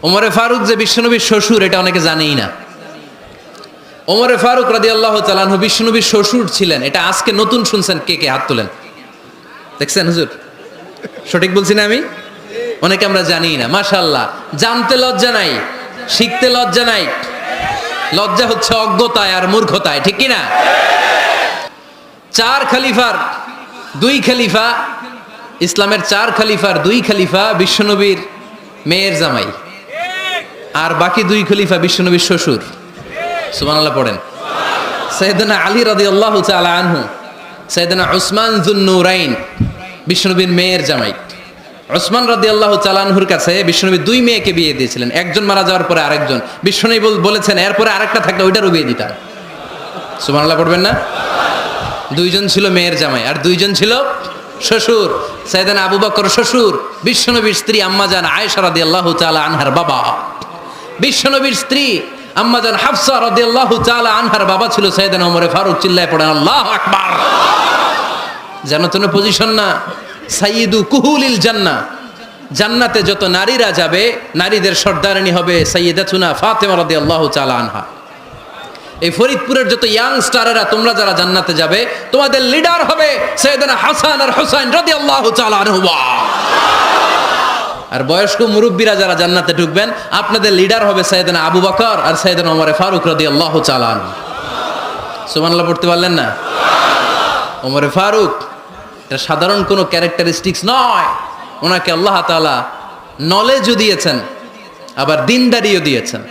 ওমরে ফারুক যে বিশ্বনবীর শ্বশুর এটা অনেকে জানেই না। ওমরে ফারুক রাদিয়াল্লাহু তাআলা আনহু বিশ্বনবীর শ্বশুর ছিলেন, এটা আজকে নতুন শুনছেন। কে কে হাত তোলেন? দেখছেন হুজুর, সঠিক বলছি না আমি? অনেকে আমরা জানি না। মাশাআল্লাহ, জানতে লজ্জা নাই, শিখতে লজ্জা নাই। লজ্জা হচ্ছে অজ্ঞতায় আর মূর্খতায়, ঠিক কি না? চার খলিফার দুই খলিফা, ইসলামের চার খলিফার দুই খলিফা বিশ্বনবীর মেয়ের জামাই, আর বাকি দুই খলিফা বিশ্বনবীর শ্বশুর। সুবহানাল্লাহ পড়েন। সাইয়েদনা আলী রাদিয়াল্লাহু তাআলা আনহু, সাইয়েদনা উসমান যুন-নূরাইন বিশ্বনবীর মেয়ের জামাই। উসমান রাদিয়াল্লাহু তাআলা আনহুর কাছে বিশ্বনবী দুই মেয়েকে বিয়ে দিয়েছিলেন। একজন মারা যাওয়ার পরে আরেকজন। বিশ্বনবী বলেছেন এরপরে আরেকটা থাকলে ওইটারও বিয়ে দিতাম। সুবহানাল্লাহ পড়বেন না? দুইজন ছিল মেয়ের জামাই আর দুইজন ছিল শ্বশুর। সাইয়েদনা আবু বকর শ্বশুর, বিশ্বনবীর স্ত্রী আম্মাজান আয়েশা রাদিয়াল্লাহু তাআলা আনহার বাবা। বিশ্বনবীর স্ত্রী আম্মাজান হাফসা রাদিয়াল্লাহু তাআলা আনহার বাবা ছিল সাইয়েদনা ওমর ফারুক। চিল্লায় পড়েন আল্লাহু আকবার। জানো তো না পজিশন না? সাইয়্যিদু কুহুলিল জান্নাহ, জান্নাতে যত নারীরা যাবে নারীদের সর্দারিনী হবে সাইয়্যিদাতুনা ফাতেমা রাদিয়াল্লাহু তাআলা আনহা। এই ফরিদপুরের যত ইয়াং স্টারেরা তোমরা যারা জান্নাতে যাবে তোমাদের লিডার হবে সাইয়েদনা হাসান আর হুসাইন রাদিয়াল্লাহু তাআলা আনহুমা। আর বয়স্ক মুরব্বীরা যারা জান্নাতে ঢুকবেন আপনাদের লিডার হবে সাইয়েদনা আবু বকর আর সাইয়েদনা ওমর ফারুক রাদিয়াল্লাহু তাআলা আনহু। সুবহানাল্লাহ পড়তে পারলেন না? ওমর ফারুক এটা সাধারণ কোনো ক্যারেক্টারিস্টিক্স নয়। ওনাকে আল্লাহ তাআলা নলেজও দিয়েছেন, আবার দিনদারিও দিয়েছেন।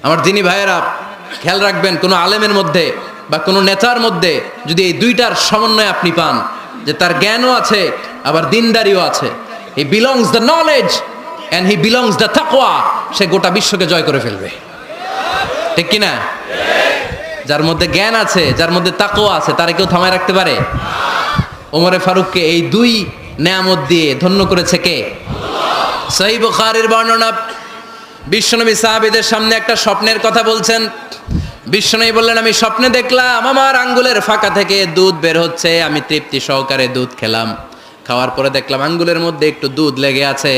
আমার দিনী ভাইয়েরা খেয়াল রাখবেন, কোনো আলেমের মধ্যে বা কোনো নেতার মধ্যে যদি এই দুইটার সমন্বয় আপনি পান, যে তার জ্ঞানও আছে আবার দিনদারিও আছে, হি belongs the knowledge and he belongs the তাকওয়া, সে গোটা বিশ্বকে জয় করে ফেলবে, ঠিক কিনা? যার মধ্যে জ্ঞান আছে, যার মধ্যে তাকওয়া আছে, তারে কেউ থামায় রাখতে পারে? ওমরে ফারুককে এই দুই নেয়ামত দিয়ে ধন্য করেছে কে? সহিহ বুখারীর বর্ণনা, বিশ্বনবী সাহাবীদের সামনে একটা স্বপ্নের কথা বলছেন। বিশ্বনবী বললেন, আমি স্বপ্নে দেখলাম আমার আঙ্গুলের ফাঁকা থেকে দুধ বের হচ্ছে, আমি তৃপ্তি সহকারে দুধ খেলাম। খাওয়ার পরে দেখলাম আঙ্গুলের মধ্যে একটু দুধ লেগে আছে।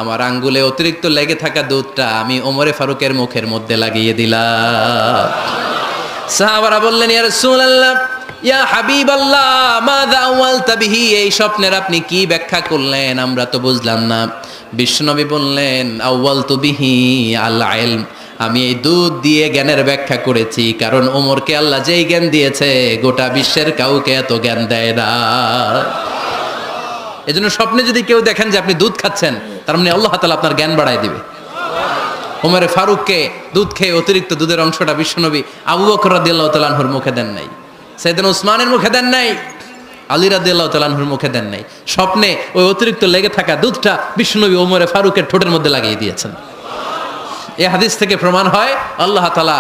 আমার আঙ্গুলে অতিরিক্ত লেগে থাকা দুধটা আমি ওমরে ফারুকের মুখের মধ্যে লাগিয়ে দিলাম। সাহাবারা বললেন, ইয়া রাসূলুল্লাহ, ইয়া হাবিবাল্লাহ, মাযা আওয়ালতা বিহি, এই স্বপ্নের আপনি কি ব্যাখ্যা করলেন, আমরা তো বুঝলাম না। বিশ্বনবী বললেন, আওয়ালতু বিহি আল ইলম, আমি এই দুধ দিয়ে জ্ঞানের ব্যাখ্যা করেছি, কারণ ওমরকে আল্লাহ যেই জ্ঞান দিয়েছে গোটা বিশ্বের কাউকে এত জ্ঞান দেয় না। এজন্য স্বপ্নে যদি কেউ দেখেন যে আপনি দুধ খাচ্ছেন, তার মানে আল্লাহ তাআলা আপনার জ্ঞান বাড়ায় দিবে। ওমরে ফারুককে দুধ খেয়ে অতিরিক্ত দুধের অংশটা বিশ্বনবী আবু বকর রাদিয়াল্লাহু তাআলা আনহুর মুখে দেন নাই, সাইয়েদনা উসমানের মুখে দেন নাই, আলী রাদিয়াল্লাহু তাআলা আনহুর মুখে দেন নাই। স্বপ্নে ওই অতিরিক্ত লেগে থাকা দুধটা বিশ্বনবী ওমরে ফারুকের ঠোঁটের মধ্যে লাগিয়ে দিয়েছেন। এই হাদিস থেকে প্রমাণ হয় আল্লাহ তাআলা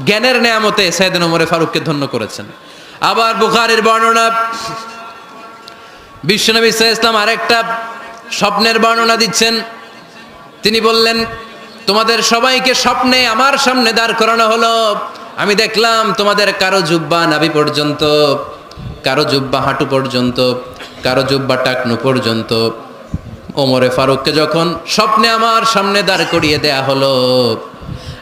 জ্ঞানের নেয়ামতে সাইয়েদনা ওমরে ফারুককে ধন্য করেছেন। আবার বুখারীর বর্ণনা, বিশ্বনবী সাল্লাল্লাহু আলাইহি ওয়াসাল্লাম আরেকটা স্বপ্নের বর্ণনা দিচ্ছেন। তিনি বললেন, তোমাদের সবাইকে স্বপ্নে আমার সামনে দাঁড় করানো হলো। আমি দেখলাম তোমাদের কারো জুব্বা নাভি পর্যন্ত, কারো জুব্বা হাঁটু পর্যন্ত, কারো জুব্বা টাকনু পর্যন্ত। ওমরে ফারুককে যখন স্বপ্নে আমার সামনে দাঁড় করিয়ে দেয়া হলো,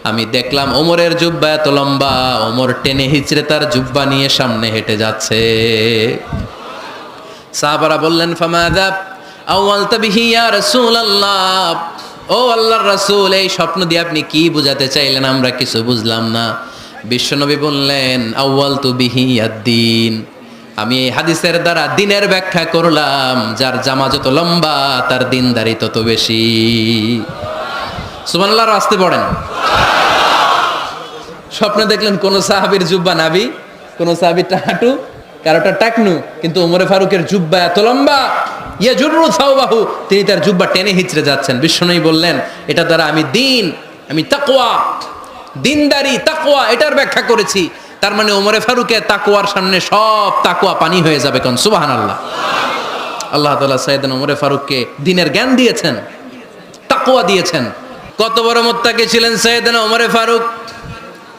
আমি দেখলাম ওমরের জুব্বা এত লম্বা, ওমর টেনে হিচড়ে তার জুব্বা নিয়ে সামনে হেঁটে যাচ্ছে। সাহাবারা বললেন, ফামাযা আওয়ালতা বিহি ইয়া রাসূলুল্লাহ, ও আল্লাহর রাসূল, এই স্বপ্ন দিয়ে আপনি কি বুঝাতে চাইলেন, আমরা কিছু বুঝলাম না। বিশ্বনবী বললেন, আউয়ালতু বিহি আদ-দীন, আমি এই হাদিসের দ্বারা দিনের ব্যাখ্যা করলাম। যার জামা যত লম্বা তার দিনদারি তত বেশি। সুবহানাল্লাহ, আসতে পড়েন। স্বপ্নে দেখলেন কোন সাহাবীর জুব্বা নাভি, কোন সাহাবীরটা হাঁটু, কারোটা টাকনু, কিন্তু ওমরে ফারুকের জুব্বা এত লম্বা, ইয়াজুরু সাওবাহু, তিনি তার জুব্বা টেনে হিচড়ে যাচ্ছেন। বিশ্বনবী বললেন, এটা দ্বারা আমি দিন, আমি তাকওয়া, দিনদারি, তাকওয়া, এটার ব্যাখ্যা করেছি। তার মানে ওমরে ফারুকের তাকওয়ার সামনে সব তাকওয়া পানি হয়ে যাবে। কোন সুবহানাল্লাহ। আল্লাহ তাআলা সাইয়েদনা ওমরে ফারুককে দ্বীনের জ্ঞান দিয়েছেন, তাকওয়া দিয়েছেন। কত বড় মুত্তাকি ছিলেন সাইয়েদনা ওমরে ফারুক।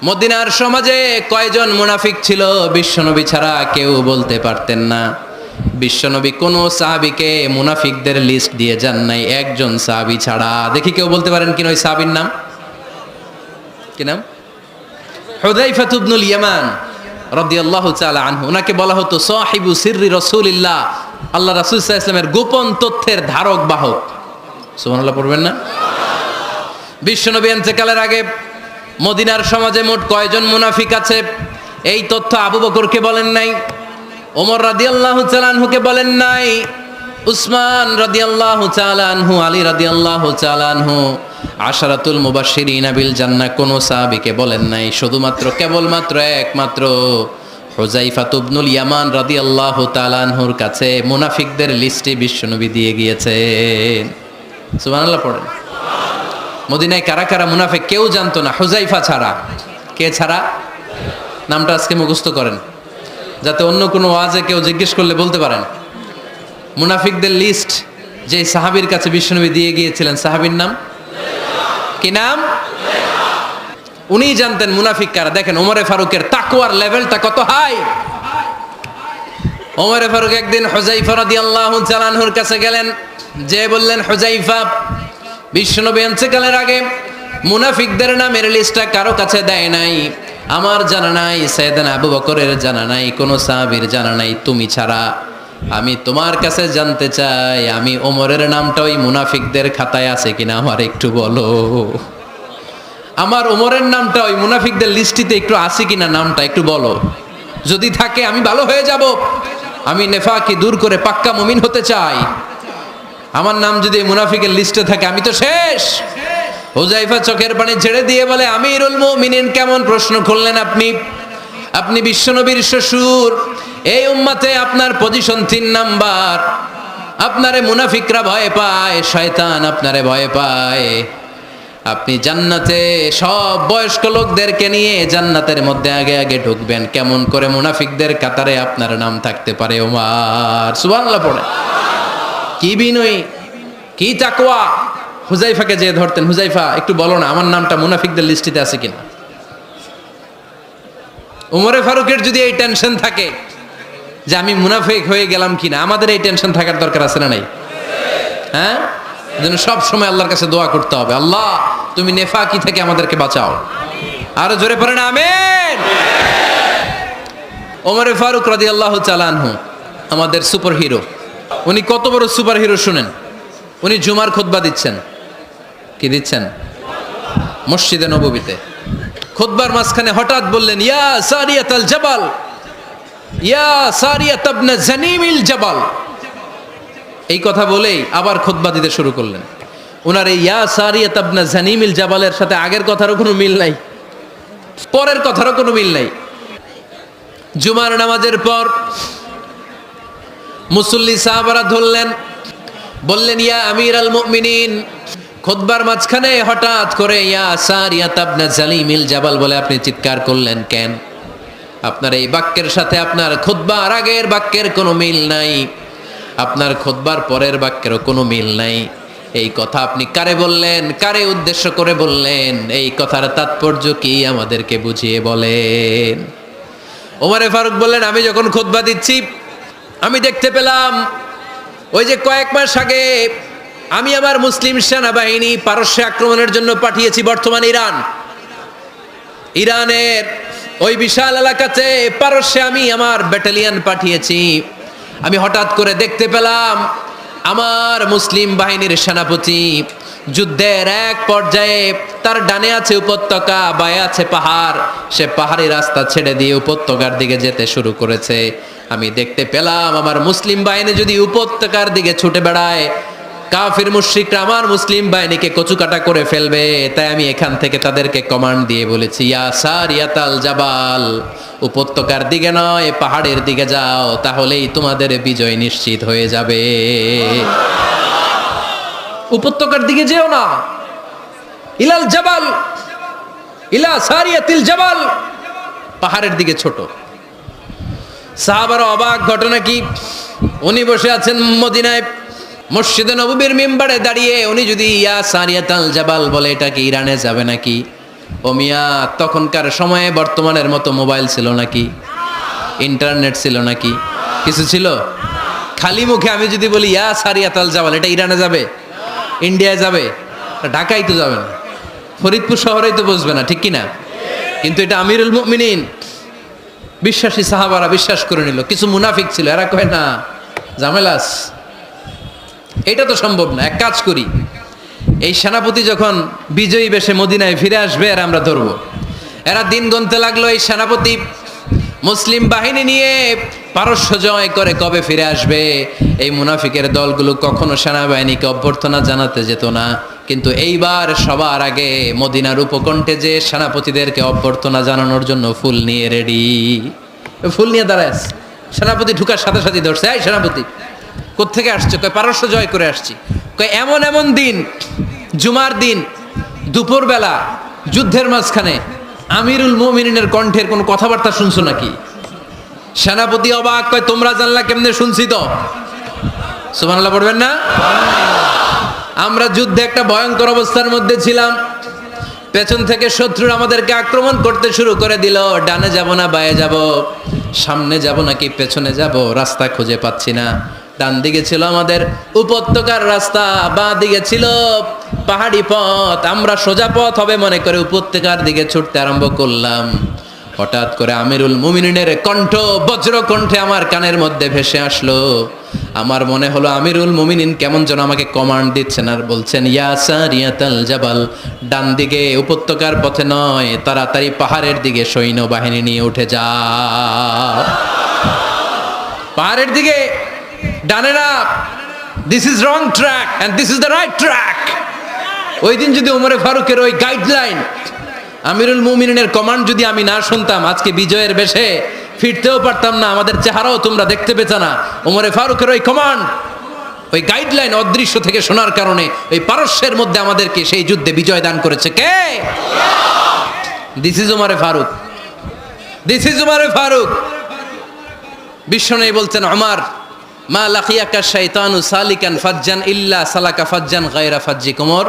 মদিনার সমাজে কয়জন মুনাফিক ছিল বিশ্বনবী ছাড়া কেউ বলতে পারতেন না। বিশ্বনবী কোন সাহাবীকে মুনাফিকদের লিস্ট দিয়ে যান নাই, একজন সাহাবী ছাড়া। দেখি কেউ বলতে পারেন কিনা ওই সাহাবীর নাম কি? নাম হুযায়ফা ইবনুল ইয়ামান রাদিয়াল্লাহু তাআলা আনহু। ওনাকে বলা হতো সাহিবু সিররি রাসূলিল্লাহ, আল্লাহ রাসূল সাল্লাল্লাহু আলাইহি ওয়াসাল্লামের গোপন তথ্যের ধারক বাহক। সুবহানাল্লাহ পড়বেন না? বিশ্বনবী ইন্তেকালের আগে মদিনার সমাজে মোট কয়জন মুনাফিক আছে এই তথ্য আবু বকরকে বলেন নাই, ওমর রাদিয়াল্লাহু তাআলা আনহুকে বলেন নাই, উসমান রাদিয়াল্লাহু তাআলা আনহু, আলী রাদিয়াল্লাহু তাআলা আনহু, আশারাতুল মুবাশশিরিনা বিল জান্নাহ কোন সাহাবীকে বলেন নাই। শুধুমাত্র কেবলমাত্র একমাত্র হুযায়ফা ইবনুল ইয়ামান রাদিয়াল্লাহু তাআলা আনহুর কাছে মুনাফিকদের লিস্টে বিশ্বনবী দিয়ে গিয়েছেন। সুবহানাল্লাহ পড়েন। মদিনায় কারা কারা মুনাফিক কেউ জানতো না হুযায়ফা ছাড়া। কে ছাড়া? নামটা আজকে মুখস্থ করেন, যাতে অন্য কোনো ওয়াজে কেউ জিজ্ঞেস করলে বলতে পারেন। মুনাফিকদের লিস্ট যে সাহাবীর কাছে বিশ্বনবী দিয়ে গিয়েছিলেন, সাহাবীর নাম কি? নাম উনি জানতেন মুনাফিক কারা। দেখেন ওমরে ফারুকের তাকওয়ার লেভেলটা কত হাই। ওমরে ফারুক একদিন হুযায়ফা রাদিয়াল্লাহু তাআলা আনহুর কাছে গেলেন, যে বললেন, হুযায়ফা, বিশ্বনবী ইন্তেকালের আগে মুনাফিকদের নামের লিস্টটা কারো কাছে দেয় নাই, আমার জানা নাই, সাইয়েদনা আবু বকরের জানা নাই, কোন সাহাবীর জানা নাই, তুমি ছাড়া। আমি তোমার কাছে জানতে চাই, আমি ওমরের নামটা ওই মুনাফিকদের খাতায় আছে কিনা আমার একটু বলো। আমার ওমরের নামটা ওই মুনাফিকদের লিস্টিতে একটু আছে কিনা, নামটা একটু বলো। যদি থাকে আমি ভালো হয়ে যাব, আমি নেফাকি দূর করে পাক্কা মুমিন হতে চাই। আমার নাম যদি মুনাফিকের লিস্টে থাকে আমি তো শেষ। হুযায়ফা চোখের পানি ছেড়ে দিয়ে বলে, আমিরুল মুমিনিন, কেমন প্রশ্ন করলেন আপনি? আপনি বিশ্বনবীর শ্বশুর, এই উম্মতে আপনার পজিশন 3 নাম্বার। আপনারে মুনাফিকরা ভয় পায়, শয়তান আপনারে ভয় পায়। আপনি জান্নাতে সব বয়স্ক লোকদেরকে নিয়ে জান্নাতের মধ্যে আগে আগে ঢুকবেন, কেমন করে মুনাফিকদের কাতারে আপনার নাম থাকতে পারে ওমর? সুবহানাল্লাহ পড়ে। কি বিনয়ী, কি তাকওয়া। হুযায়ফাকে যে ধরতেন, হুযায়ফা একটু বলো না আমার নামটা মুনাফিকদের লিস্টিতে আছে কিনা। ওমরে ফারুকের যদি এই টেনশন থাকে যে আমি মুনাফিক হয়ে গেলাম কিনা, আমাদের এই টেনশন থাকার দরকার আছে না নাই? হ্যাঁ, এজন্য সব সময় আল্লাহর কাছে দোয়া করতে হবে, আল্লাহ তুমি নেফাকি থেকে আমাদেরকে বাঁচাও। আরো জোরে পড়েন আমিন। ওমরে ফারুক রাদিয়াল্লাহু তাআলা আনহু আমাদের সুপার হিরো। উনি কত বড় সুপার হিরো শুনেন। উনি জুমার খুতবা দিচ্ছেন। কি দিচ্ছেন? মসজিদে নববীতে। খুতবার মাঝখানে হঠাৎ বললেন, ইয়া সারিয়াতাল জাবাল, ইয়া সারিয়াত ইবনে জানিমিল জাবাল। এই কথা বলেই আবার খুতবা দিতে শুরু করলেন। ওনার এই ইয়া সারিয়াত ইবনে জানিমিল জাবালের সাথে আগের কথারও কোনো মিল নাই, পরের কথারও কোনো মিল নাই। জুমার নামাজের পর মুসল্লি সাহাবারা ধরলেন, বললেন, ইয়া আমিরাল মুমিনিন। খুতবার মাঝখানে হঠাৎ করে ইয়া সারিয়াত ইবনে জালিমিল জাবাল বলে আপনি চিৎকার করলেন কেন? আপনার এই বাক্যের সাথে আপনার খুতবার আগের বাক্যের কোনো মিল নাই, আপনার খুতবার পরের বাক্যেরও কোনো মিল নাই। এই কথা আপনি কারে বললেন, কারে উদ্দেশ্য করে বললেন? এই কথার তাৎপর্য কি আমাদেরকে বুঝিয়ে বলেন। ওমরে ফারুক বললেন, আমি যখন খুতবা দিচ্ছি আমি দেখতে পেলাম ওই যে কয়েক মাস আগে আমি আমার মুসলিম সেনাবাহিনী পারস্যে আক্রমণের জন্য পাঠিয়েছি, বর্তমান ইরানের ওই বিশাল এলাকাতে পারস্যে আমি আমার ব্যাটালিয়ন পাঠিয়েছি। আমি হঠাৎ করে দেখতে পেলাম আমার মুসলিম বাহিনীর সেনাপতি যুদ্ধের এক পর্যায়ে তার ডানে আছে উপত্যকা, বায়ে আছে পাহাড়, সে পাহাড়ি রাস্তা ছেড়ে দিয়ে উপত্যকার দিকে যেতে শুরু করেছে। আমি দেখতে পেলাম আমার মুসলিম বাহিনী যদি উপত্যকার দিকে ছুটে বেড়ায়, কাফির মুশরিকরা আমার মুসলিম বাহিনীকে কচুকাটা করে ফেলবে। তাই আমি এখান থেকে তাদেরকে কমান্ড দিয়ে বলেছি, ইয়া সারিয়াতাল জাবাল, উপত্যকার দিকে নয় পাহাড়ের দিকে যাও, তাহলেই তোমাদের বিজয় নিশ্চিত হয়ে যাবে। উপত্যকার দিকে যেও না, ইলাল জাবাল, ইলা সারিয়াতিল জাবাল, পাহাড়ের দিকে ছোট। সাহাবারা অবাক, ঘটনা কি? উনি বসে আছেন মদিনায় মসজিদে নববীর মিম্বারে দাঁড়িয়ে, উনি যদি ইয়া সারিয়াতাল জাবাল বলে এটা কি ইরানে যাবে নাকি? ও মিয়া, তখনকার সময়ে বর্তমানের মতো মোবাইল ছিল নাকি? ইন্টারনেট ছিল নাকি? কিছু ছিল? খালি মুখে আমি যদি বলি ইয়া সারিয়াতাল জাবাল, এটা ইরানে যাবে, ইন্ডিয়ায় যাবে, ঢাকায় তো যাবে না, ফরিদপুর শহরেই তো বসবে না, ঠিক কিনা? কিন্তু এটা আমিরুল মুমিনিন বিশ্বাসী সাহাবারা বিশ্বাস করে নিল। কিছু মুনাফিক ছিল, এরা কয় না ঝামেলাস, এটা তো সম্ভব না। এক কাজ করি, এই সেনাপতি যখন বিজয়ী বেশে মদিনায় ফিরে আসবে আর আমরা ধরবো। এরা দিন গুনতে লাগলো, এই সেনাপতি মুসলিম বাহিনী নিয়ে পারস্য জয় করে কবে ফিরে আসবে। এই মুনাফিকের দলগুলো কখনো সেনাবাহিনীকে অভ্যর্থনা জানাতে যেত না, কিন্তু এইবার সবার আগে মদিনার উপকণ্ঠে যে সেনাপতিদেরকে অভ্যর্থনা জানানোর জন্য ফুল নিয়ে রেডি, ফুল নিয়ে দাঁড়ায় আছে। সেনাপতি ঢুকার সাথে সাথে ধরছে, এই সেনাপতি কোত্থেকে আসছে? কয় পারস্য জয় করে আসছি। কয় এমন এমন দিন, জুমার দিন দুপুরবেলা যুদ্ধের মাঝখানে আমিরুল মুমিনিনের কণ্ঠের কোনো কথাবার্তা শুনছো নাকি? সেনাপতি অবাক, কয় তোমরা জানলা কেমনে? শুনছি তো। সুবহানাল্লাহ পড়বেন না? আমরা যুদ্ধে একটা ভয়ঙ্কর অবস্থার মধ্যে ছিলাম, পেছন থেকে শত্রুরা আমাদেরকে আক্রমণ করতে শুরু করে দিল। ডানে যাব না বায়ে যাব, সামনে যাব নাকি পেছনে যাব, রাস্তা খুঁজে পাচ্ছি না। ডান দিকে ছিল আমাদের উপত্যকার রাস্তা, বাঁ দিকে ছিল পাহাড়ি পথ। আমরা সোজা পথ হবে মনে করে উপত্যকার দিকে ছুটতে আরম্ভ করলাম। হঠাৎ করে আমিরুল মুমিনিনের কণ্ঠ বজ্র কণ্ঠে আমার কানের মধ্যে ভেসে আসলো। আমার মনে হলো আমিরুল মুমিনিন কেমন যেন আমাকে কমান্ড দিচ্ছেন আর বলছেন, ইয়া সারিয়াতাল জাবাল, ডান দিকে উপত্যকার পথে নয়, তাড়াতাড়ি পাহাড়ের দিকে সৈন্যবাহিনী নিয়ে উঠে যা। পাহাড়ের দিকে, ডানে না, this is wrong track and this is the right track. ওই দিন যদি ওমরে ফারুকের ওই গাইডলাইন, আমিরুল মুমিনিনের কমান্ড যদি আমি না শুনতাম, আজকে বিজয়ের বেশে ফিরতেও পারতাম না, আমাদের চেহারাও তোমরা দেখতে পেতে না। ওমরে ফারুকের ওই কমান্ড, ওই গাইডলাইন অদৃশ্য থেকে শোনার কারণে ওই পারস্যের মধ্যে আমাদেরকে সেই যুদ্ধে বিজয় দান করেছে কে? দিস ইজ ওমরে ফারুক, দিস ইজ ওমরে ফারুক। বিশ্বনবী বলছেন, ওমর মা লাকিয়াকা শাইতানু সালিকান ফাজ্জান ইল্লা সালাকা ফাজ্জান গায়রা ফাজ্জিক। ওমর,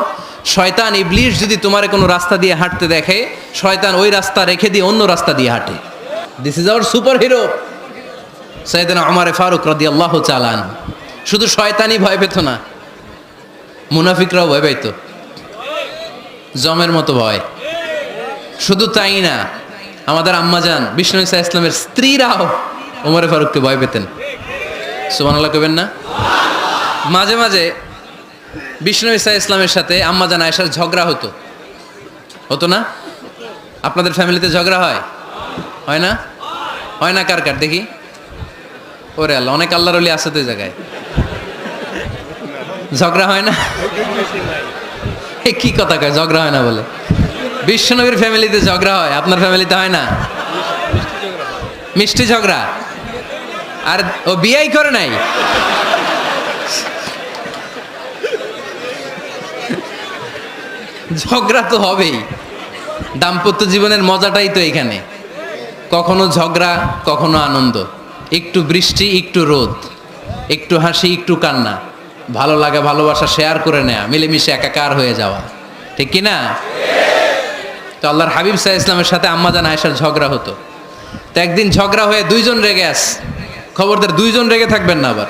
শয়তান ইবলিস যদি তোমারে কোনো রাস্তা দিয়ে হাঁটতে দেখে, শয়তান ওই রাস্তা রেখে দিয়ে অন্য রাস্তা দিয়ে হাঁটে। This is our super hero সাইয়েদনা ওমর ফারুক রাদিয়াল্লাহু তাআলা আনহু। শুধু শয়তানই ভয় পেত না, মুনাফিকরাও ভয় পাইত, জমের মতো ভয়। শুধু তাই না, আমাদের আম্মাজান বিষ্ণু ইসা ইসলামের স্ত্রীরাও ওমর ফারুককে ভয় পেতেন। সুবহানাল্লাহ কইবেন না? মাঝে মাঝে বিষ্ণু ইসা ইসলামের সাথে আম্মাজান আয়েশার ঝগড়া হতো, হতো না? আপনাদের ফ্যামিলিতে ঝগড়া হয়? হয় না? হয় না? কার কার দেখি? ওরে আল্লাহ, অনেক আল্লাহর ওলি আছে তো এই জায়গায়। ঝগড়া হয় না? কি কথা কয়, ঝগড়া হয় না বলে? বিশ্বনবীর ফ্যামিলিতে ঝগড়া হয়, আপনার ফ্যামিলিতে হয় না? মিষ্টি ঝগড়া। আর ও বিয়াই করে নাই, ঝগড়া তো হবেই। দাম্পত্য জীবনের মজাটাই তো এখানে, কখনো ঝগড়া কখনো আনন্দ, একটু বৃষ্টি একটু রোদ, একটু হাসি একটু কান্না, ভালো লাগা ভালোবাসা শেয়ার করে নেয়া, মিলেমিশে একাকার হয়ে যাওয়া, ঠিক কি না? তো আল্লাহর হাবিব সাল্লাল্লাহু আলাইহি ইসলামের সাথে আম্মাজান আয়েশার ঝগড়া হতো। তো একদিন ঝগড়া হয়ে দুইজন রেগে আস, খবরদার দুইজন রেগে থাকবেন না, আবার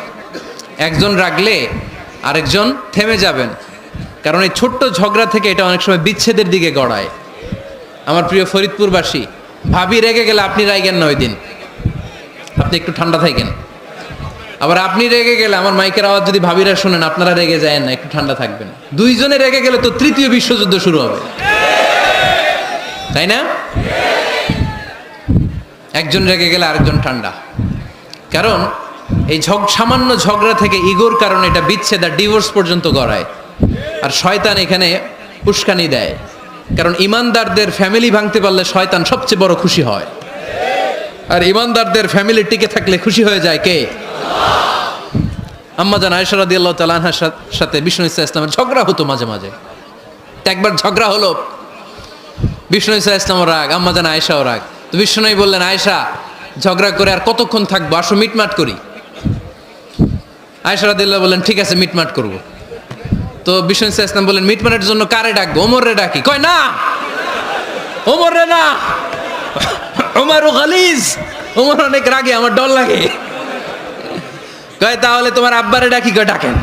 একজন রাগলে আরেকজন থেমে যাবেন, কারণ এই ছোট্ট ঝগড়া থেকে এটা অনেক সময় বিচ্ছেদের দিকে গড়ায়। আমার প্রিয় ফরিদপুরবাসী, ভাবি রেগে গেলে আপনি রাইগেন না, ওই দিন আপনি একটু ঠান্ডা থাকেন। আবার আপনি রেগে গেলে, আমার মাইকের আওয়াজ যদি ভাবিরা শুনেন, আপনারা রেগে যায় না, একটু ঠান্ডা থাকবেন। দুইজনে রেগে গেলে তো তৃতীয় বিশ্বযুদ্ধ শুরু হবে, তাই না? একজন রেগে গেলে আরেকজন ঠান্ডা, কারণ এই সামান্য ঝগড়া থেকে ইগোর কারণে এটা বিচ্ছেদ আর ডিভোর্স পর্যন্ত গড়ায়। আর শয়তান এখানে উস্কানি দেয়, কারণ ইমানদারদের ফ্যামিলি ভাঙতে পারলে শয়তান সবচেয়ে বড় খুশি হয়, আর ইমানদারদের ফ্যামিলি টিকে থাকলে খুশি হয়ে যায় কে? আম্মাজান আয়েশা রাদিয়াল্লাহু তাআলা আনহার সাথে বিষ্ণু ইসা ইসলামের ঝগড়া হতো মাঝে মাঝে। একবার ঝগড়া হলো, বিষ্ণু ইসা ইসলামের রাগ, আম্মাজান আয়েশাও রাগ। তো বিষ্ণুই বললেন, আয়েশা ঝগড়া করে আর কতক্ষণ থাকবো, আসো মিটমাট করি। আয়েশা রাদিয়াল্লাহু বললেন, ঠিক আছে মিটমাট করব। তো বিষ্ণু ইসা ইসলাম বললেন, মিটমাটের জন্য কারে ডাকবো? ওমর রে ডাকি। কয় না, ওমর রে না, ওমর গালিজ, ওমর অনেক রাগে, আমার ডর লাগে। কয় তাহলে তোমার আব্বারে ডাকি, কয় ডাকেন।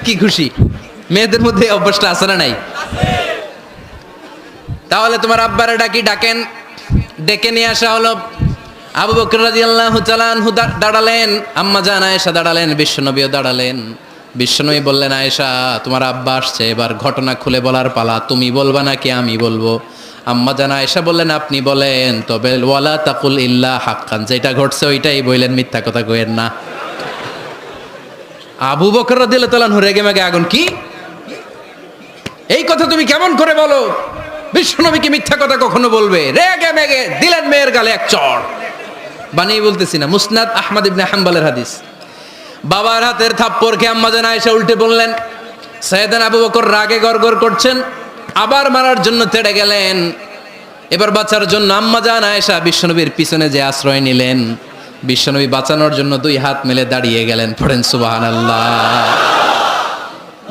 কি খুশি! মেয়েদের মধ্যে এই অভ্যাসটা আছে না নাই? তাহলে তোমার আব্বারে ডাকি, ডাকেন। ডেকে নিয়ে আসা হলো। আবু বকর রাদিয়াল্লাহু তাআলা আনহু দাঁড়ালেন, আম্মা জান আয়েশা দাঁড়ালেন, বিশ্বনবীও দাঁড়ালেন। বিশ্বনবী বললেন, আয়েশা তোমার আব্বা আসছে, এবার ঘটনা খুলে বলার পালা, তুমি বলবা নাকি আমি বলবো? আম্মা জান আয়েশা বললেন, আপনি বলেন, তবে ওয়ালা তাকুল ইল্লা হাক্কান, যেটা ঘটছে ওইটাই বললেন, মিথ্যা কথা কইেন না। আবু বকর রাদিয়াল্লাহু তাআলা আনহু রেগে মেগে আগুন, কি এই কথা তুমি কেমন করে বলো? বিশ্বনবী কি মিথ্যা কথা কখনো বলবে? রেগে মেগে দিলেন মেয়ের গালে এক চড়। বানিয়ে বলতেছি না, মুসনাদ আহমদ ইবনে হাম্বলের হাদিস। বাবার হাতের থাপ্পড় খেয়ে আম্মা জান আয়েশা উল্টে বললেন। সাইয়েদনা আবু বকর রাগে গড়গড় করছেন, আবার মারার জন্য তেড়ে গেলেন। এবার বাঁচার জন্য আম্মা জান আয়েশা বিশ্বনবীর পিছনে যে আশ্রয় নিলেন, বিশ্বনবী বাঁচানোর জন্য দুই হাত মেলে দাঁড়িয়ে গেলেন। পড়েন সুবহানাল্লাহ।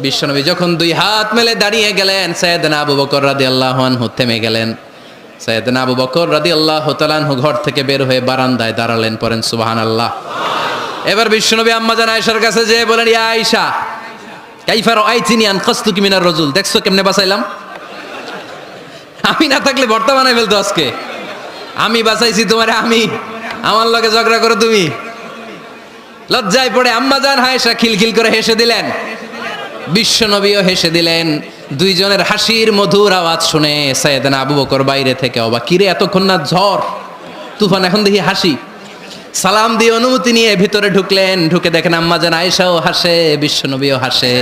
বিশ্বনবী যখন দুই হাত মেলে দাঁড়িয়ে গেলেন, সাইয়েদনা আবু বকর রাদিয়াল্লাহু আনহু থেমে গেলেন। সাইয়েদনা আবু বকর রাদিয়াল্লাহু তাআলা আনহু ঘর থেকে বের হয়ে বারান্দায় দাঁড়ালেন। পড়েন সুবহানাল্লাহ। এবার বিশ্বনবী আম্মা জান আয়েশার কাছে যেয়ে বলেন, ইয়া আয়েশা কাইফা রাআইতিনি আনকাসতুকি মিনার রাজুল, দেখছো কেমনে বাঁচাইলাম? আমি না থাকলে ভর্তা বানাই ফেলতো আজকে। আমি বাঁচাইছি তোমারে, আমি, আমার লগে ঝগড়া করো তুমি। লজ্জায় পড়ে আম্মা জান আয়েশা খিলখিল করে হেসে দিলেন, বিশ্বনবীও হেসে দিলেন। দুইজনের হাসির মধুর আওয়াজ শুনে সাইয়েদনা আবু বকর বাইরে থেকে অবাক, কিরে এতক্ষণ না ঝড় তুফান, এখন দেখি হাসি। সালাম দিয়ে অনুমতি নিয়ে ভিতরে ঢুকলেন। ঢুকে দেখেন আম্মা জান আয়েশাও হাসে, বিশ্বনবীও হাসে।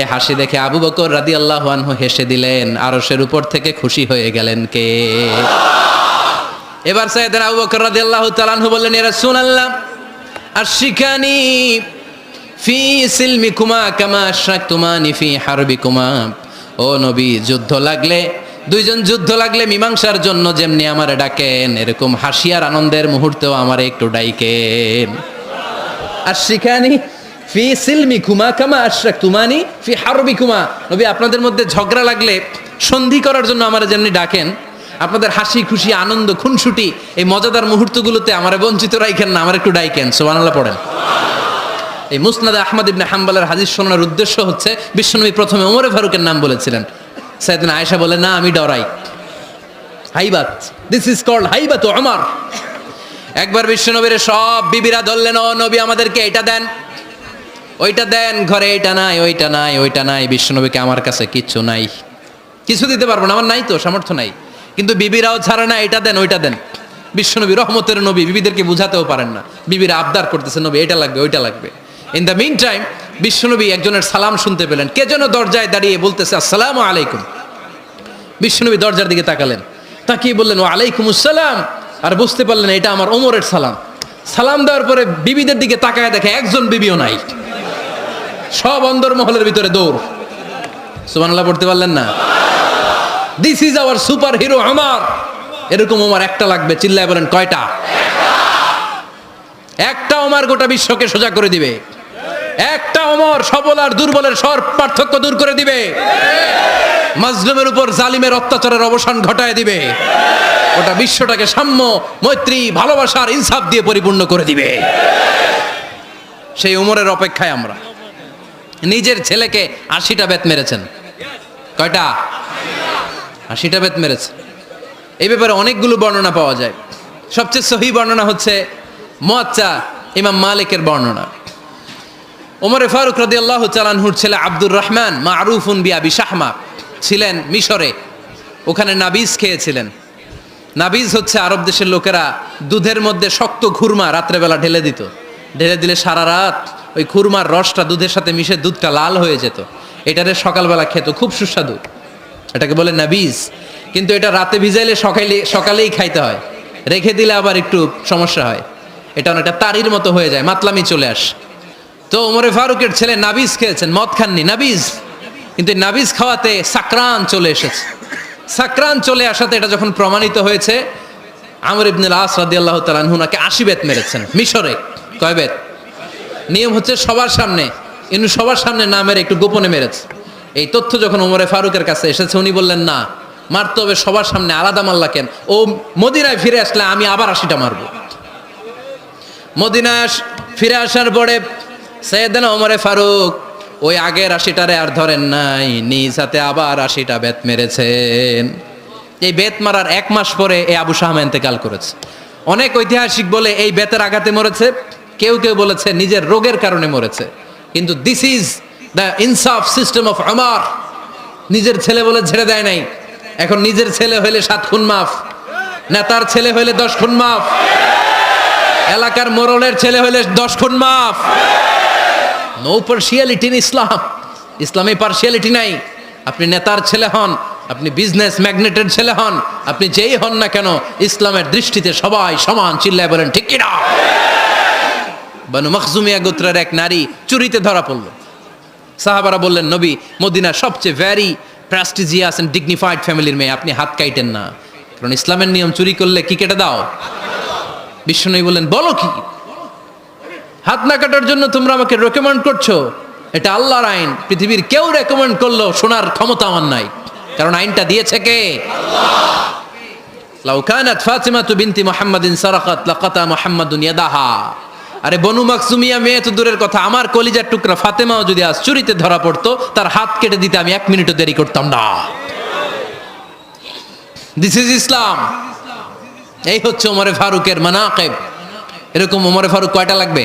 এ হাসি দেখে আবু বকর রাদিয়াল্লাহু আনহু হেসে দিলেন। আরশের উপর থেকে খুশি হয়ে গেলেন কে? এবার সাইয়েদনা আবু বকর রাদিয়াল্লাহু তাআলা আনহু বললেন, ইয়া রাসূলুল্লাহ আশরিকানি ফি সিলমিকুমা কামা আশরাকতুমানি ফি হারবিকুমা। ও নবী, যুদ্ধ লাগলে, দুইজন যুদ্ধ লাগলে মীমাংসার জন্য যেমনি আমারে ডাকেন, এরকম হাসি আর আনন্দের মুহূর্তেও আমারে একটু ডাইকেন। আশরিকানি ফি সিলমিকুমা কামা আশরাকতুমানি ফি হারবিকুমা। নবী, আপনাদের মধ্যে ঝগড়া লাগলে সন্ধি করার জন্য আমারে যেমনি ডাকেন, আপনাদের হাসি খুশি আনন্দ খুনসুটি এই মজাদার মুহূর্তগুলোতে আমারে বঞ্চিত রাখেন না, আমার একটু ডাইকেন। সুবহানাল্লাহ পড়েন। এই মুসনাদ আহমদ ইবনে হাম্বলের হাদিস শোনার উদ্দেশ্য হচ্ছে, বিশ্বনবী প্রথমে ওমর ফারুকের নাম বলেছিলেন। সাইয়েদনা আয়েশা বলে, না আমি ডরাই। হাইবাত, দিস ইজ কল্ড হাইবাত ওমর। একবার বিশ্বনবীর সব বিবিরা ধরলেন, ও নবী আমাদেরকে এটা দেন, ওইটা দেন, ঘরে এটা নাই, ওইটা নাই, ওইটা নাই। বিশ্বনবীকে, আমার কাছে কিচ্ছু নাই, কিছু দিতে পারবো না, আমার নাই তো, সামর্থ্য নাই। কিন্তু বিবিরাও ছাড়ে না, এটা দেন, ওইটা দেন। বিশ্বনবী রহমতের নবী, বিবিদেরকে বুঝাতেও পারেন না। বিবিরা আবদার করতেছে, নবী এটা লাগবে, ওইটা লাগবে। ইন দ্য মিন টাইম বিশ্বনবী একজনের সালাম শুনতে পেলেন। কে যেন দরজায় দাঁড়িয়ে বলতেছে, আসসালামু আলাইকুম। বিশ্বনবী দরজার দিকে তাকালেন, তাকিয়ে বললেন, ওয়া আলাইকুমুস সালাম। আর বুঝতে পারলেন এটা আমার ওমরের সালাম। সালাম দেওয়ার পরে বিবিদের দিকে তাকায় দেখে একজন বিবিও নাই, সব অন্দরমহলের ভিতরে দৌড়। সুবহানাল্লাহ পড়তে পারলেন না? This is our super hero Omar. এরকম ওমর একটা লাগবে, চিল্লায় বলেন কয়টা? একটা ওমর গোটা বিশ্বকে সোজা করে দিবে। একটা ওমর সবল আর দুর্বলের সব পার্থক্য দূর করে দিবে। মাজলুমের উপর জালিমের অত্যাচারের অবসান ঘটায় দিবে। গোটা বিশ্বটাকে সাম্য, মৈত্রী, ভালোবাসার ইনসাফ দিয়ে পরিপূর্ণ করে দিবে। সেই ওমরের অপেক্ষায় আমরা। নিজের ছেলেকে 80টা বেত মেরেছেন। কয়টা? 80টা বেত মেরেছে। এই ব্যাপারে অনেকগুলো বর্ণনা পাওয়া যায়। সবচেয়ে সহি বর্ণনা হচ্ছে মুয়াত্তা ইমাম মালিকের বর্ণনা। ওমর ফারুক রাদিয়াল্লাহু তাআলা আনহুর ছেলে আব্দুর রহমান মারুফুন বিআবি শাহমা ছিলেন মিশরে। ওখানে নাবিজ খেয়েছিলেন। নাবিজ হচ্ছে আরব দেশের লোকেরা দুধের মধ্যে শক্ত খুরমা রাত্রেবেলা ঢেলে দিত। ঢেলে দিলে সারা রাত ওই খুরমার রসটা দুধের সাথে মিশে দুধটা লাল হয়ে যেত। এটারে সকালবেলা খেত, খুব সুস্বাদু। এটাকে বলে নাবিজ। কিন্তু এটা রাতে ভিজাইলে সকালেই খাইতে হয়, রেখে দিলে আবার একটু সমস্যা হয়। এটা অনেকটা তারির মতো হয়ে যায়, মাতলামি চলে আসে। তো ওমরে ফারুকের ছেলে নাবিজ খেয়েছেন, মদ খাননি, নাবিজ। কিন্তু নাবিজ খাওয়াতে সাকরান চলে এসেছে। সাকরান চলে আসাতে এটা যখন প্রমাণিত হয়েছে, আমর ইবনে আস রাদিয়াল্লাহু তাআলা আনহু নাকি 80 বেত মেরেছেন মিশরে। কয় বেত? নিয়ম হচ্ছে সবার সামনে, ইনি সবার সামনে না মেরে একটু গোপনে মেরেছে। এই তথ্য যখন ওমরে ফারুকের কাছে এসেছে, উনি বললেন, না, মারতে হবে সবার সামনে, আলাদা মাল্লা কেন? ও মদিনায় ফিরে আসলে আমি আবার 80টা মারবো। মদিনায় ফিরে আসার পরে সৈয়দনা ওমরে ফারুক ওই আগের 80টারে আর ধরেন নাই, নিজ হাতে আবার 80টা বেত মেরেছেন। এই বেত মারার 1 মাস পরে এই আবু শাহমা ইন্তেকাল করেছে। অনেক ঐতিহাসিক বলে এই বেতের আঘাতে মরেছে, কেউ কেউ বলেছে নিজের রোগের কারণে মরেছে। কিন্তু দিস ইজ দ্য ইনসাফ সিস্টেম অফ ওমর। নিজের ছেলে বলে ছেড়ে দেয় নাই। এখন নিজের ছেলে হইলে 7 খুন মাফ, নেতার ছেলে হইলে 10 খুন মাফ, এলাকার মোড়লের ছেলে হইলে 10 খুন মাফ। নো পার্সিয়ালিটি ইন ইসলাম। ইসলামে পার্সিয়ালিটি নাই। আপনি নেতার ছেলে হন, আপনি বিজনেস ম্যাগনেটের ছেলে হন, আপনি যেই হন না কেন, ইসলামের দৃষ্টিতে সবাই সমান। চিল্লায় বলেন ঠিক কিনা? বানু মখজুমিয়া গোত্রের এক নারী চুরিতে ধরা পড়ল। সাহাবারা বললেন, নবী, মদিনার সবচেয়ে ভ্যারি প্রেস্টিজিয়াস এন্ড ডিগনিফাইড ফ্যামিলির মেয়ে, আপনি হাত কাইটেন না, কারণ ইসলামের নিয়ম চুরি করলে কি কেটে দাও? বিশ্বনবী বললেন, বলো কি? হাত না কাটার জন্য তোমরা আমাকে রেকমেন্ড করছো? এটা আল্লাহর আইন। পৃথিবীর কেউ রেকমেন্ড করলো শোনার ক্ষমতা আমার নাই, কারণ আইনটা দিয়েছে কে? আল্লাহ। লাউ কানাত ফাতিমাতু বিনতি মুহাম্মাদিন সারাকাত লাকাতা মুহাম্মাদুন ইয়াদাহা। আরে বনু মাকসুমিয়া মেয়ে তো দূরের কথা, আমার কলিজার টুকরা ফাতেমাও যদি আজ চুরিতে ধরা পড়তো, তার হাত কেটে দিতে আমি 1 মিনিটও দেরি করতাম না। দিস ইজ ইসলাম। এই হচ্ছে ওমরে ফারুকের মানাকিব। এরকম ওমরে ফারুক কয়টা লাগবে?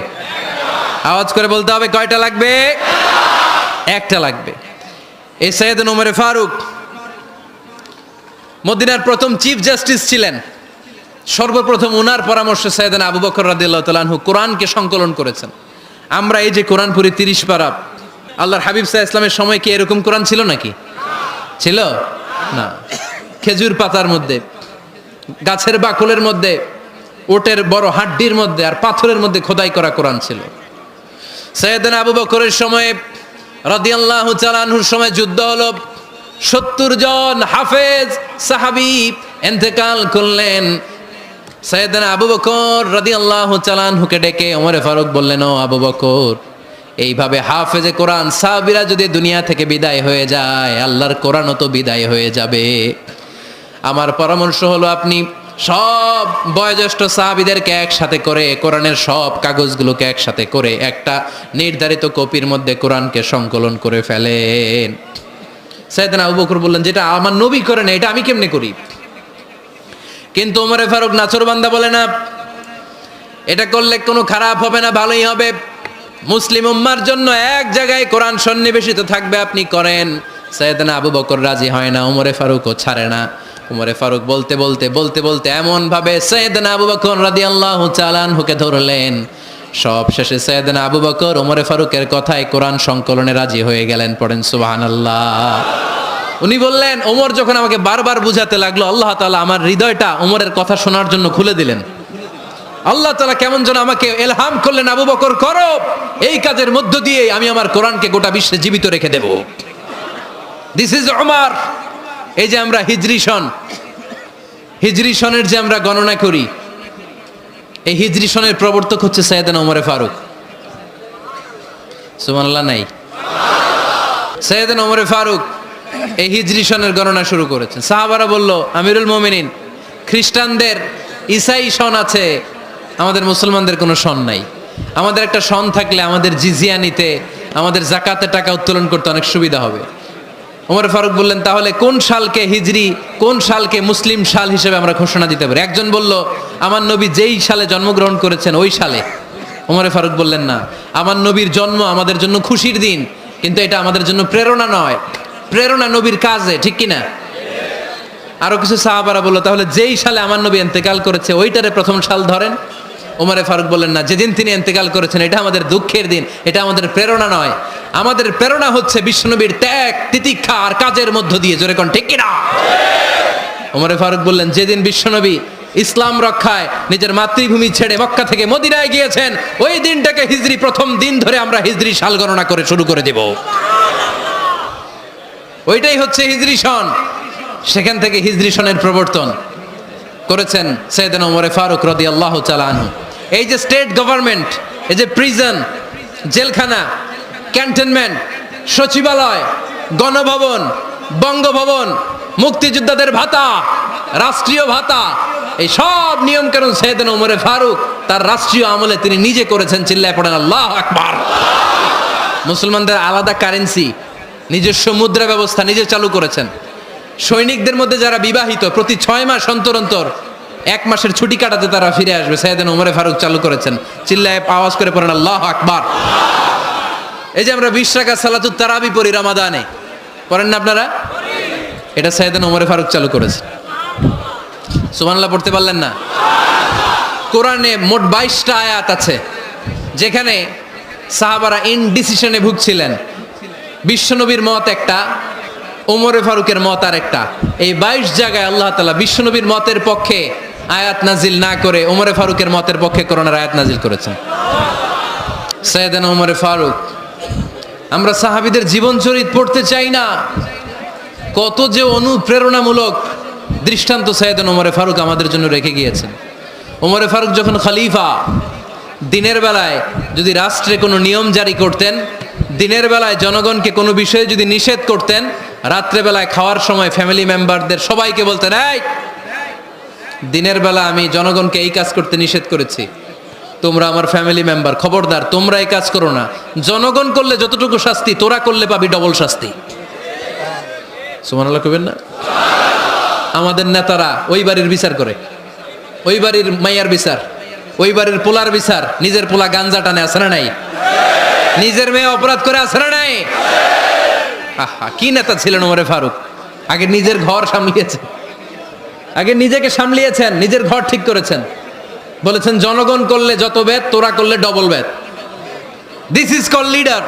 আওয়াজ করে বলতে হবে, কয়টা লাগবে? একটা লাগবে। এই সৈয়দনা ওমরে ফারুক মদিনার প্রথম চিফ জাস্টিস ছিলেন। সর্বপ্রথম ওনার পরামর্শে সৈয়দনা আবু বকর রাদিয়াল্লাহু তাআলা আনহু কোরআনকে সংকলন করেছেন। আমরা এই যে কোরআন পড়ি 30 পারা, আল্লাহর হাবিব সাল্লাল্লাহু আলাইহি ওয়াসাল্লামের সময় কি এরকম কোরআন ছিল নাকি? ছিল না। খেজুর পাতার মধ্যে, গাছের বাকলের মধ্যে, ওটের বড় হাড্ডির মধ্যে আর পাথরের মধ্যে খোদাই করা কোরআন ছিল। সৈয়দনা আবু বকরের সময় রাদিয়াল্লাহু তাআলা আনহুর সময় যুদ্ধ হলো। 70 জন হাফেজ সাহাবী ইন্তেকাল করলেন। সৈয়দনা আবু বকর রাদিয়াল্লাহু তাআলা আনহুকে ডেকে ওমরে ফারুক বললেন, ও আবু বকর, এইভাবে হাফেজে কোরআন সাহাবীরা যদি দুনিয়া থেকে বিদায় হয়ে যায়, আল্লাহর কোরআনও তো বিদায় হয়ে যাবে। আমার পরামর্শ হলো আপনি সব বয়োজ্যেষ্ঠ সাহাবীদেরকে একসাথে করে কোরআনের সব কাগজগুলোকে একসাথে করে একটা নির্ধারিত কপির মধ্যে কোরআনকে সংকলন করে ফেলেন। সাইয়েদনা আবু বকর বললেন, যেটা আমার নবী করে না, এটা আমি কেমনে করি? কিন্তু ওমরে ফারুক নাছোড়বান্দা বলে না, এটা করলে কোনো খারাপ হবে না, ভালোই হবে। মুসলিম উম্মার জন্য এক জায়গায় কোরআন সন্নিবেশিত থাকবে, আপনি করেন। সাইয়েদনা আবু বকর রাজি হয় না, ওমরে ফারুকও ছাড়ে না। ওমরে ফারুক বলতে বলতে বলতে বলতে এমন ভাবে সাইয়েদনা আবু বকর রাদিয়াল্লাহু তাআলা আনহুকে ধরলেন, সব শেষে সাইয়েদনা আবু বকর ওমরে ফারুকের কথায় কোরআন সংকলনে রাজি হয়ে গেলেন। পড়েন সুবহানাল্লাহ। উনি বললেন, ওমর যখন আমাকে বারবার বুঝাতে লাগলো, আল্লাহ তাআলা আমার হৃদয়টা ওমরের কথা শোনার জন্য খুলে দিলেন। আল্লাহ তাআলা কেমন যেন আমাকে ইলহাম করলেন, আবু বকর করো, এই কাজের মধ্য দিয়ে আমি আমার কোরআনকে গোটা বিশ্বে জীবিত রেখে দেব। This is Omar. এই যে আমরা হিজরি সনের যে আমরা গণনা করি, এই হিজরি সনের প্রবর্তক হচ্ছে সাইয়েদনা ওমরে ফারুক। সুবহানাল্লাহ নাই? সাইয়েদনা ওমরে ফারুক এই হিজরি সনের গণনা শুরু করেছেন। সাহাবারা বলল, আমিরুল মুমিনিন, খ্রিস্টানদের ঈসাই সন আছে, আমাদের মুসলমানদের কোনো সন নাই। আমাদের একটা সন থাকলে আমাদের জিজিয়া নিতে, আমাদের যাকাতের টাকা উত্তোলন করতে অনেক সুবিধা হবে। ওমর ফারুক বললেন, তাহলে কোন সালকে হিজরি, কোন সালকে মুসলিম সাল হিসেবে আমরা ঘোষণা দিতে পারি? একজন বলল, আমার নবী যেই সালে জন্মগ্রহণ করেছেন ওই সালে। ওমর ফারুক বললেন, না, আমার নবীর জন্ম আমাদের জন্য খুশির দিন, কিন্তু এটা আমাদের জন্য প্রেরণা নয়। প্রেরণা নবীর কাজে, ঠিক কিনা? আরো কিছু সাহাবারা বলল, তাহলে যেই সালে আমার নবী ইন্তেকাল করেছে ওইটারে প্রথম সাল ধরেন। ওমরে ফারুক বললেন, না, যেদিন তিনি ইন্তেকাল করেছেন এটা আমাদের দুঃখের দিন, এটা আমাদের প্রেরণা নয়। আমাদের প্রেরণা হচ্ছে বিশ্বনবীর ত্যাগ, তিতিক্ষা আর কাজের মধ্য দিয়ে। জোরে কোন ঠিক কিনা? ওমরে ফারুক বললেন, যেদিন বিশ্বনবী ইসলাম রক্ষায় নিজের মাতৃভূমি ছেড়ে মক্কা থেকে মদিনায় গিয়েছেন, ওই দিনটাকে হিজরি প্রথম দিন ধরে আমরা হিজরি সাল গণনা করে শুরু করে দেব। ওইটাই হচ্ছে হিজরি সন। সেখান থেকে হিজরি সনের প্রবর্তন করেছেন সাইয়েদনা ওমরে ফারুক রাদিয়াল্লাহু তাআলা আনহু। এই যে স্টেট গভর্নমেন্ট, এই যে প্রিজন, জেলখানা, ক্যান্টনমেন্ট, সচিবালয়, গণভবন, বঙ্গভবন, মুক্তিযোদ্ধাদের ভাতা, রাষ্ট্রীয় ভাতা, এই সব নিয়ম কানুন সাইয়েদনা ওমরে ফারুক তার রাষ্ট্রীয় আমলে তিনি নিজে করেছেন। চিল্লায় পড়েন আল্লাহু আকবার। মুসলমানদের আলাদা কারেন্সি, নিজস্ব মুদ্রা ব্যবস্থা নিজে চালু করেছেন। সৈনিকদের মধ্যে যারা বিবাহিত প্রতি 6 মাস অন্তর অন্তর 1 মাসের ছুটি কাটাতে তারা ফিরে আসবে, সাইয়েদনা ওমর ফারুক চালু করেছেন। চিল্লায় আওয়াজ করে পড়েন আল্লাহু আকবার। এই যে আমরা 20 রাকাত সালাতুত তারাবি পড়ি রমাদানে, পড়েন না আপনারা? এটা সাইয়েদনা ওমর ফারুক চালু করেছেন। সুবহানাল্লাহ পড়তে পারলেন না? কোরআনে মোট 22টা আয়াত আছে যেখানে সাহাবারা ইনডিসিশনে ভুগছিলেন। বিশ্বনবীর মত একটা, ওমরে ফারুকের মত আর একটা। এই 22 জায়গায় আল্লাহ তাআলা বিশ্বনবীর মতের পক্ষে আয়াত নাজিল না করে ওমরে ফারুকের মতের পক্ষে কোরআনের আয়াত নাজিল করেছেন। সাইয়েদনা ওমরে ফারুক, আমরা সাহাবীদের জীবন চরিত পড়তে চাই না, কত যে অনুপ্রেরণামূলক দৃষ্টান্ত সাইয়েদনা ওমরে ফারুক আমাদের জন্য রেখে গিয়েছেন। ওমরে ফারুক যখন খলিফা, দিনের বেলায় যদি রাষ্ট্রে কোনো নিয়ম জারি করতেন, দিনের বেলায় জনগণকে কোনো বিষয়ে যদি নিষেধ করতেন, রাত্রে বেলায় খাওয়ার সময় ফ্যামিলি মেম্বারদের সবাইকে বলতেন, এই দিনের বেলা আমি জনগণকে এই কাজ করতে নিষেধ করেছি, তোমরা আমার ফ্যামিলি মেম্বার, খবরদার তোমরা এই কাজ করো না। জনগণ করলে যতটুকু শাস্তি, তোরা করলে পাবি ডবল শাস্তি। সুবহানাল্লাহ কইবেন না? আমাদের নেতারা ওই বাড়ির বিচার করে, ওই বাড়ির মাইয়ার বিচার, ওই বাড়ির পোলার বিচার, নিজের পোলা গাঞ্জা টানে, আছে না নাই? নিজের মেয়ে অপরাধ করে, আছে না নাই? আহা, কি নেতা ছিলেন ওমরে ফারুক। আগে নিজের ঘর সামলিয়েছেন, আগে নিজেকে সামলিয়েছেন, নিজের ঘর ঠিক করেছেন। বলেছেন জনগণ করলে যত বেদ, তোরা করলে double Veda. This is call leader,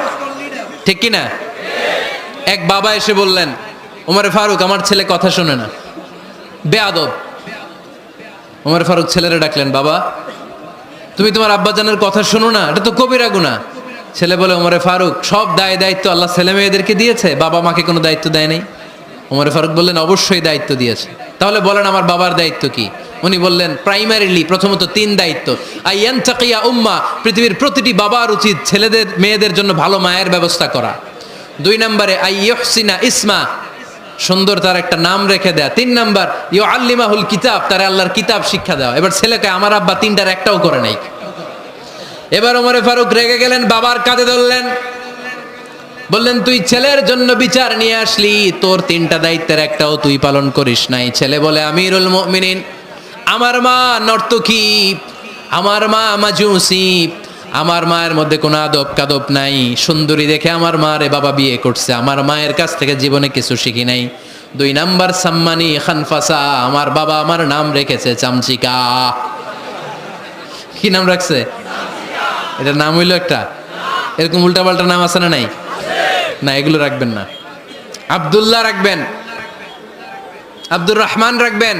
ঠিক কি না? এক বাবা এসে বললেন, ওমরে ফারুক আমার ছেলে কথা শোনে না, বেয়াদব। ওমর ফারুক ছেলেরে ডাকলেন, বাবা তুমি তোমার আব্বাজানের কথা শোনো না, এটা তো কবিরা গুনাহ। ছেলে বলে, ওমরে ফারুক সব দায়িত্ব আল্লাহ ছেলে মেয়েদেরকে দিয়েছে, বাবা মাকে কোনো দায়িত্ব দেয় নাই। ওমরে ফারুক বললেন, অবশ্যই দায়িত্ব দিয়েছে। তাহলে বলেন আমার বাবার দায়িত্ব কি? উনি বললেন, প্রাইমারিলি প্রথমত 3 দায়িত্ব। আইয়ানতাকিয়া উম্মা, পৃথিবীর প্রতিটি বাবার উচিত ছেলেদের মেয়েদের জন্য ভালো মায়ের ব্যবস্থা করা। 2 নম্বরে আইয়ুহসিনা ইসমা, সুন্দর তার একটা নাম রেখে দেয়া। 3 নাম্বার ইউআল্লিমাহুল কিতাব, তার আল্লাহর কিতাব শিক্ষা দেওয়া। এবার ছেলেকে আমার আব্বা 3টার একটাও করে নাই। এবার ওমরে ফারুক রেগে গেলেন, বাবার কাঁধে ধরলেন, বললেন তুই ছেলের জন্য বিচার নিয়ে আসলি, তোর 3টা দায়িত্বের একটাও তুই পালন করিস নাই। ছেলে বলে, আমিরুল মুমিনিন, আমার মা নর্তকী, আমার মা মাজুসি, আমার মায়ের মধ্যে কোনো আদব কাদব নাই, সুন্দরী দেখে আমার মারে বাবা বিয়ে করছে, আমার মায়ের কাছ থেকে জীবনে কিছু শিখি নাই। 2 নাম্বার সাম্মানি খানফাসা, আমার বাবা আমার নাম রেখেছে চামচিকা। কি নাম রাখছে? এটা নাম হইলো একটা? এরকম উল্টাপাল্টা নাম আছে না নাই? না, এগুলো রাখবেন না। আব্দুল্লাহ রাখবেন, আব্দুর রহমান রাখবেন,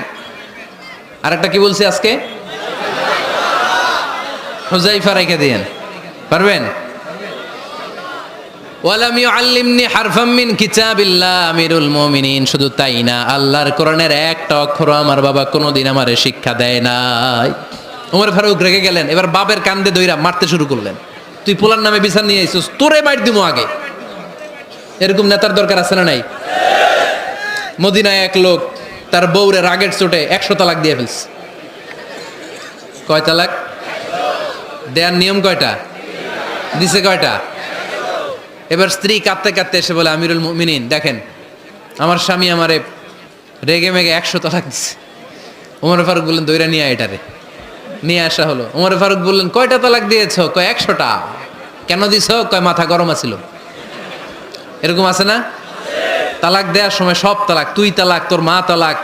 আর একটা কি বলছি আজকে? হুজাইফা রেখে দিয়েন, পারবেন? ওয়ালাম ইউআল্লিমনি হারফাম মিন কিতাবিল্লাহ, আমিরুল মুমিনিন। শুধু তাই না, আল্লাহর কোরআনের একটা অক্ষর আমার বাবা কোনোদিন আমারে শিক্ষা দেয় নাই। ওমর ফারুক রেগে গেলেন, এবার বাপের কান্দে দইরা মারতে শুরু করলেন। তুই পোলার নামে বিচার নিয়ে আইছিস, তোরে মার দিমু আগে। এরকম নেতার দরকার আছে না নাই? মদিনায় এক লোক তার বউরে রাগের চোটে 100 তালাক দিয়ে ফেলছে। কয় তালাক দেয়ার নিয়ম? কয়টা দিছে? কয়টা? এবার স্ত্রী কাঁদতে কাঁদতে এসে বলে, আমিরুল মুমিনিন দেখেন, আমার স্বামী আমারে রেগে মেগে 100 তালাক দিছে। ওমর ফারুক বললেন, দইরা নিয়ে আয় এটারে। নিয়ে আসা হলো। ওমর ফারুক বললেন, কয়টা তালাক দিয়েছো? কয় 100টা। কেন দিছো? কয় মাথা গরম আছিল। এরকম আছে না? তালাক দেওয়ার সময় সব তালাক, তুই তালাক, তোর মা তালাক,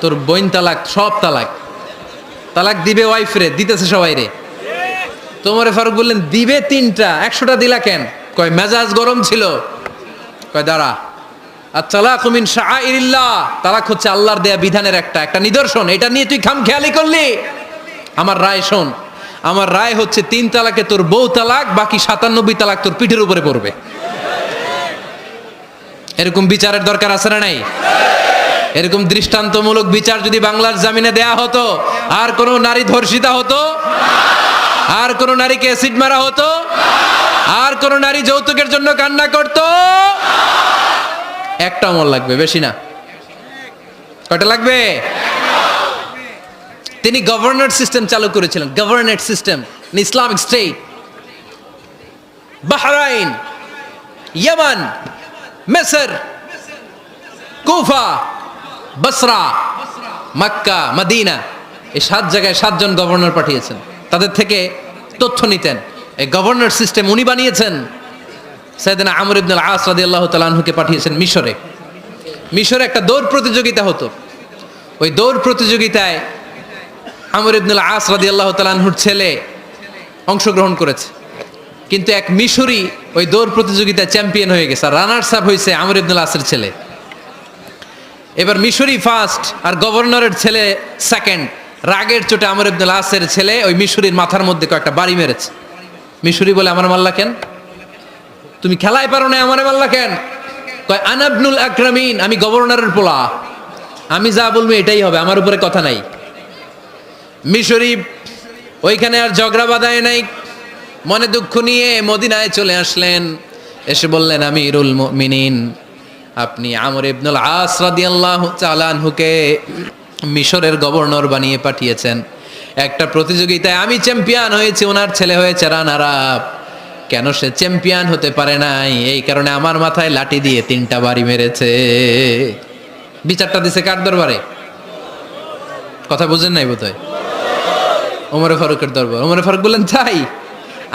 তোর বোন তালাক, সব তালাক। তালাক দিবে ওয়াইফ রে, দিতেছে সবাই রে। তো ওমর ফারুক বললেন, দিবে 3টা, 100টা দিলা কেন? কয় মেজাজ গরম ছিল। কয় দাঁড়া, আত-তালাকু মিন শাআইরিল্লাহ, তালাক হচ্ছে আল্লাহর দেয়া বিধানের একটা নিদর্শন, এটা নিয়ে তুই খামখেয়ালি করলি। আমার রায় শোন, আমার রায় হচ্ছে 3 তালাকে তোর বউ তালাক, বাকি 97 তালাক তোর পিঠের উপরে পড়বে। এরকম বিচারের দরকার আছে না নাই? এরকম দৃষ্টান্তমূলক বিচার যদি বাংলার জমিনে দেয়া হতো, আর কোন নারী ধর্ষিতা হতো? আর কোন নারীকে অ্যাসিড মারা হতো? আর কোন নারী যৌতুকের জন্য কান্না করত? একটা আমল লাগবে, বেশি না। কয়টা লাগবে? তিনি গভর্নর সিস্টেম চালু করেছিলেন, governorate system, Islamic state. Bahrain, Yemen, মিসর, কুফা, বসরা, মক্কা, মদিনা, এই 7 জায়গায় 7 জন গভর্নর পাঠিয়েছেন। তাদের থেকে তথ্য নিতেন। এই গভর্নর সিস্টেম উনি বানিয়েছেন। সাইয়েদনা আমর ইবনে আল আস রাদিয়াল্লাহু তাআলা আনহুকে পাঠিয়েছেন মিশরে। মিশরে একটা দৌড় প্রতিযোগিতা হতো। ওই দৌড় প্রতিযোগিতায় আমর ইবনে আল আস রাদিয়াল্লাহু তাআলা আনহুর ছেলে অংশগ্রহণ করেছে, কিন্তু এক মিশরি ওই দৌড় প্রতিযোগিতায় চ্যাম্পিয়ন হয়ে গেছে। রানার্স আপ হয়েছে আমর ইবনে আল আসের ছেলে। এবার মিশরি ফার্স্ট আর গভর্নরের ছেলে সেকেন্ড। রাগের চোটে আমর ইবনে আল আসের ছেলে ওই মিশরির মাথার মধ্যে কয়েকটা বাড়ি মেরেছে। মিশরি বলে, আমার মাল্লা কেন? তুমি খেলায় পারো না, আমারে মাল্লা কেন? কয়, আনা ইবনুল আকরামিন, আমি গভর্নরের পোলা, আমি যা বলবো এটাই হবে, আমার উপরে কথা নাই। মিশরি ওইখানে আর ঝগড়া বাঁধায় নাই, মনে দুঃখ নিয়ে মদিনায় চলে আসলেন। এসে বললেন, আমিরুল মুমিনিন, আপনি আমর ইবনুল আস রাদিয়াল্লাহু তাআলা আনহুকে মিশরের গভর্নর বানিয়ে পাঠিয়েছেন। একটা প্রতিযোগিতায় আমি চ্যাম্পিয়ন হয়েছি, ওনার ছেলে হয়েছে রানার আপ। কেন সে চ্যাম্পিয়ন হতে পারে নাই? এই কারণে আমার মাথায় লাঠি দিয়ে 3টা বাড়ি মেরেছে। বিচারটা দিছে কার দরবারে? কথা বুঝেন নাই বোধহয়? ওমর ফারুকের দরবার। ওমর ফারুক বললেন, তাই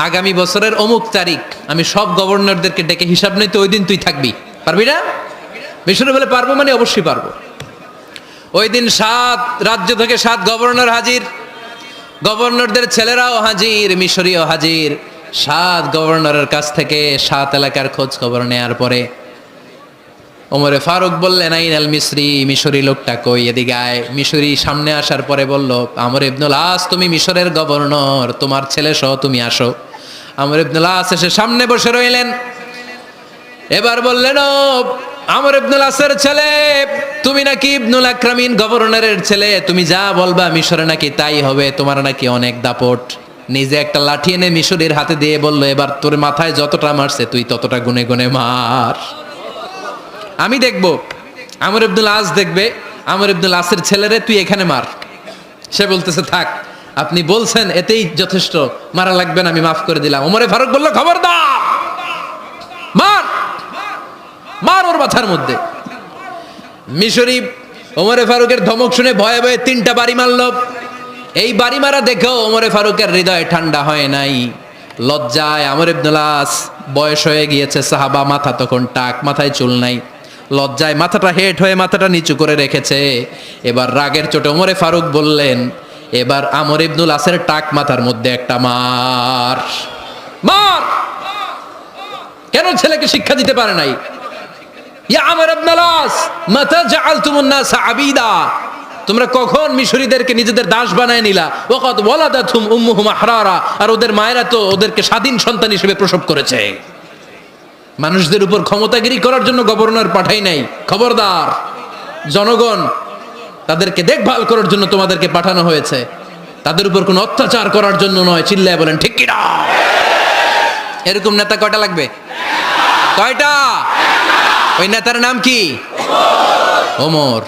আগামী বছরের অমুক তারিখ আমি সব গভর্নরদেরকে ডেকে হিসাব নেই, তো ওই দিন তুই থাকবি, পারবি না? মিশরে বলে, পারবো মানে অবশ্যই পারবো। ওই দিন 7 রাজ্য থেকে 7 গভর্নর হাজির, গভর্নরদের ছেলেরাও হাজির, মিশরীয় হাজির। 7 গভর্নরের কাছ থেকে 7 এলাকার খোঁজ খবর নেয়ার পরে ওমরে ফারুক বললেন, আইনাল মিসরি, মিশরি লোকটা কই, এদিকে আয়। মিশরি সামনে আসার পরে বলল, আমর ইবনুল আস, তুমি মিশরের গভর্নর, তোমার ছেলে সহ তুমি আসো। আমর ইবনুল আস এসে সামনে বসে রইলেন। এবার বললেন, ও আমর ইবনুল আসের ছেলে, তুমি নাকি ইবনুল আকরামিন গভর্নরের ছেলে, তুমি যা বলবা মিশরে নাকি তাই হবে, তোমার নাকি অনেক দাপট। নিজে একটা লাঠি এনে মিশরীর হাতে দিয়ে বলল, এবার তোর মাথায় যতটা মারছে তুই ততটা গুনে গুনে মার, আমি দেখবো। আমর ইবনুল আস দেখবে, আমর ইবনুল আসের ছেলেরে তুই এখানে মার। সে বলতেছে, থাক, আপনি বলছেন এতেই যথেষ্ট, মারা লাগবে না, আমি মাফ করে দিলাম। ওমরে ফারুক বলল, খবরদার, মার, মার ওর মাথার মধ্যে। মিশরি ওমরে ফারুকের ধমক শুনে ভয়ে ভয়ে 3টা বাড়ি মারল। এই বাড়ি মারা দেখেও ওমরে ফারুকের হৃদয় ঠান্ডা হয় নাই। লজ্জায় আমর ইবনুল আস, বয়স হয়ে গিয়েছে সাহাবা, মাথা তখন টাক, মাথায় চুল নাই, লজ্জায় মাথাটা হেট হয়ে মাথাটা নিচু করে রেখেছে। এবার রাগের চোটে ওমরে ফারুক বললেন, এবার আমর ইবনুল আসের টাক মাথার মধ্যে একটা মার, মার। কেন ছেলেকে শিক্ষা দিতে পারে নাই? ইয়া আমর ইবনুল আস, মাতা জাআলতুমুন নাস আবিদা, তোমরা কখন মিশরীদেরকে নিজেদের দাস বানায় নিলা? ওয়াকাদ ওয়ালাদাতুম উম্মুহুম আহরারা, আর ওদের মায়েরা তো ওদেরকে স্বাধীন সন্তান হিসেবে প্রসব করেছে। মানুষদের উপর ক্ষমতাগিরি করার জন্য গভর্নর পাঠাই নাই। খবরদার, জনগণ, তাদেরকে দেখভাল করার জন্য তোমাদেরকে পাঠানো হয়েছে, তাদের উপর কোনো অত্যাচার করার জন্য নয়। চিল্লায় বলেন ঠিক কি না? এরকম নেতা কয়টা লাগবে? কয়টা? ওই নেতার নাম কি? ওমর।